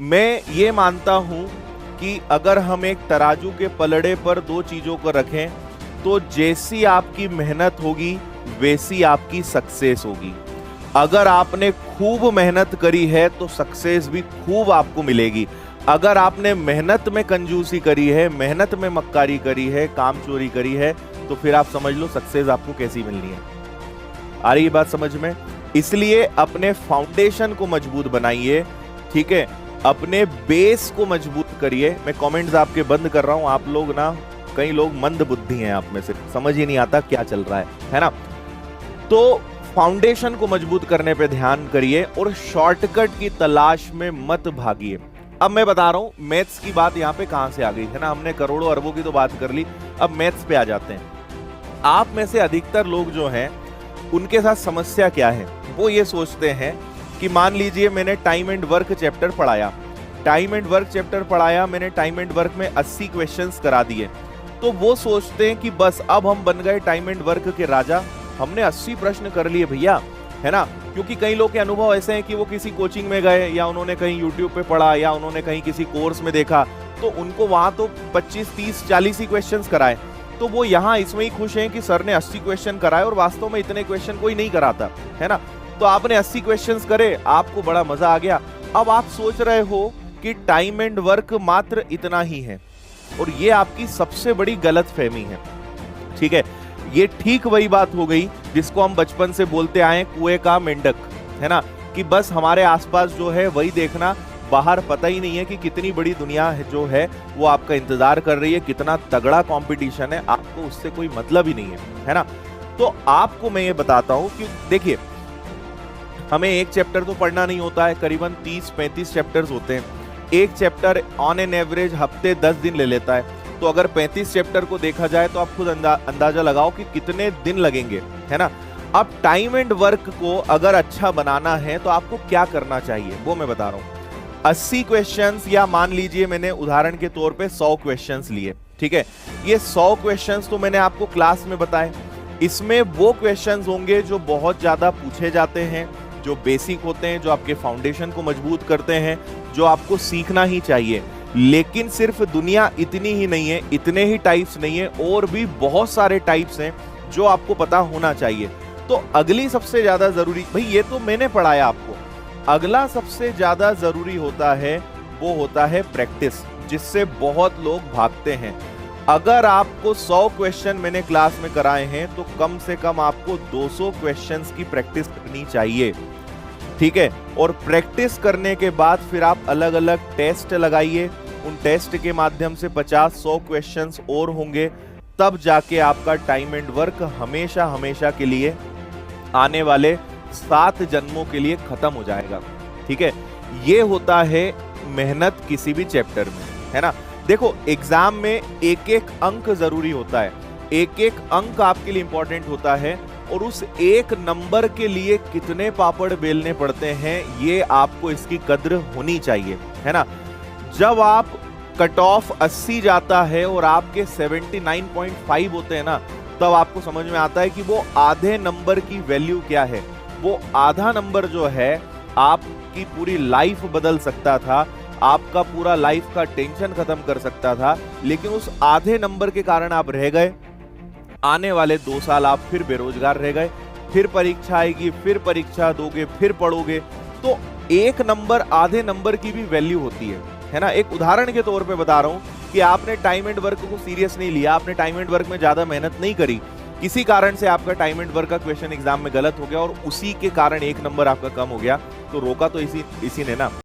मैं ये मानता हूं कि अगर हम एक तराजू के पलड़े पर दो चीजों को रखें तो जैसी आपकी मेहनत होगी वैसी आपकी सक्सेस होगी। अगर आपने खूब मेहनत करी है तो सक्सेस भी खूब आपको मिलेगी। अगर आपने मेहनत में कंजूसी करी है, मेहनत में मक्कारी करी है, काम चोरी करी है, तो फिर आप समझ लो सक्सेस आपको कैसी मिलनी है। आ रही है बात समझ में? इसलिए अपने फाउंडेशन को मजबूत बनाइए, ठीक है, अपने बेस को मजबूत करिए। मैं कमेंट्स आपके बंद कर रहा हूं, आप लोग ना, कई लोग मंद बुद्धि हैं आप में से, समझ ही नहीं आता क्या चल रहा है ना। तो फाउंडेशन को मजबूत करने पे ध्यान करिए और शॉर्टकट की तलाश में मत भागिए। अब मैं बता रहा हूं मैथ्स की बात यहां पे कहां से आ गई है ना। हमने करोड़ों अरबों की तो बात कर ली, अब मैथ्स पे आ जाते हैं। आप में से अधिकतर लोग जो हैं उनके साथ समस्या क्या है, वो ये सोचते हैं कि मान लीजिए मैंने टाइम एंड वर्क चैप्टर पढ़ाया, मैंने टाइम एंड वर्क में 80 क्वेश्चंस करा दिए, तो वो सोचते हैं कि बस अब हम बन गए टाइम एंड वर्क के राजा, हमने 80 प्रश्न कर लिए भैया, है ना। क्योंकि कई लोग के अनुभव ऐसे हैं कि वो किसी कोचिंग में गए या उन्होंने कहीं यूट्यूब पे पढ़ा या उन्होंने कहीं किसी कोर्स में देखा, तो उनको वहां तो 25, 30, 40 ही क्वेश्चंस कराए, तो वो यहाँ इसमें ही खुश हैं कि सर ने 80 क्वेश्चन कराए और वास्तव में इतने क्वेश्चन कोई नहीं कराता, है ना। तो आपने 80 क्वेश्चंस करे, आपको बड़ा मजा आ गया। अब आप सोच रहे हो कि टाइम एंड वर्क मात्र इतना ही है, और ये आपकी सबसे बड़ी गलतफहमी है, ठीक है। ये ठीक वही बात हो गई जिसको हम बचपन से बोलते आए, कुएं का मेंढक, है ना, कि बस हमारे आसपास जो है वही देखना, बाहर पता ही नहीं है कि कितनी बड़ी दुनिया है जो है वो आपका इंतजार कर रही है, कितना तगड़ा कंपटीशन है, आपको उससे कोई मतलब ही नहीं है ना। तो आपको मैं ये बताता हूं कि देखिए, हमें एक चैप्टर तो पढ़ना नहीं होता है, करीबन 30-35 चैप्टर्स होते हैं। एक चैप्टर ऑन एन एवरेज हफ्ते 10 दिन ले लेता है, तो अगर 35 चैप्टर को देखा जाए तो आप खुद अंदाजा लगाओ कि कितने दिन लगेंगे, है ना। अब टाइम एंड वर्क को अगर अच्छा बनाना है तो आपको क्या करना चाहिए वो मैं बता रहा हूं। 80 क्वेश्चंस, या मान लीजिए मैंने उदाहरण के तौर पे 100 क्वेश्चंस लिए, ठीक है। ये 100 क्वेश्चंस तो मैंने आपको क्लास में बताए। इसमें वो क्वेश्चंस होंगे जो बहुत ज्यादा पूछे जाते हैं, जो बेसिक होते हैं, जो आपके फाउंडेशन को मजबूत करते हैं, जो आपको सीखना ही चाहिए। लेकिन सिर्फ दुनिया इतनी ही नहीं है, इतने ही टाइप्स नहीं है, और भी बहुत सारे टाइप्स हैं जो आपको पता होना चाहिए। तो अगली सबसे ज्यादा जरूरी, भाई ये तो मैंने पढ़ाया आपको, अगला सबसे ज्यादा जरूरी होता है वो होता है प्रैक्टिस, जिससे बहुत लोग भागते हैं। अगर आपको 100 क्वेश्चन मैंने क्लास में कराए हैं तो कम से कम आपको 200 क्वेश्चंस की प्रैक्टिस करनी चाहिए, ठीक है। और प्रैक्टिस करने के बाद फिर आप अलग अलग टेस्ट लगाइए, उन टेस्ट के माध्यम से 50-100 क्वेश्चंस और होंगे, तब जाके आपका टाइम एंड वर्क हमेशा हमेशा के लिए, आने वाले 7 जन्मों के लिए खत्म हो जाएगा, ठीक है। ये होता है मेहनत किसी भी चैप्टर में, है ना। देखो एग्जाम में एक एक अंक जरूरी होता है, एक एक अंक आपके लिए इंपॉर्टेंट होता है, और उस एक नंबर के लिए कितने पापड़ बेलने पड़ते हैं ये आपको इसकी कद्र होनी चाहिए, है ना। जब आप कट ऑफ 80 जाता है और आपके 79.5 होते हैं ना, तब आपको समझ में आता है कि वो आधे नंबर की वैल्यू क्या है। वो आधा नंबर जो है आपकी पूरी लाइफ बदल सकता था, आपका पूरा लाइफ का टेंशन खत्म कर सकता था, लेकिन उस आधे नंबर के कारण आप रह गए। आने वाले 2 साल आप फिर बेरोजगार रह गए, फिर परीक्षा आएगी, फिर परीक्षा दोगे, फिर पढ़ोगे। तो एक नंबर, आधे नंबर की भी वैल्यू होती है ना। एक उदाहरण के तौर पे बता रहा हूं कि आपने टाइम एंड वर्क को सीरियस नहीं लिया, आपने टाइम एंड वर्क में ज्यादा मेहनत नहीं करी, किसी कारण से आपका टाइम एंड वर्क का क्वेश्चन एग्जाम में गलत हो गया और उसी के कारण एक नंबर आपका कम हो गया, तो रोका तो इसी ने ना।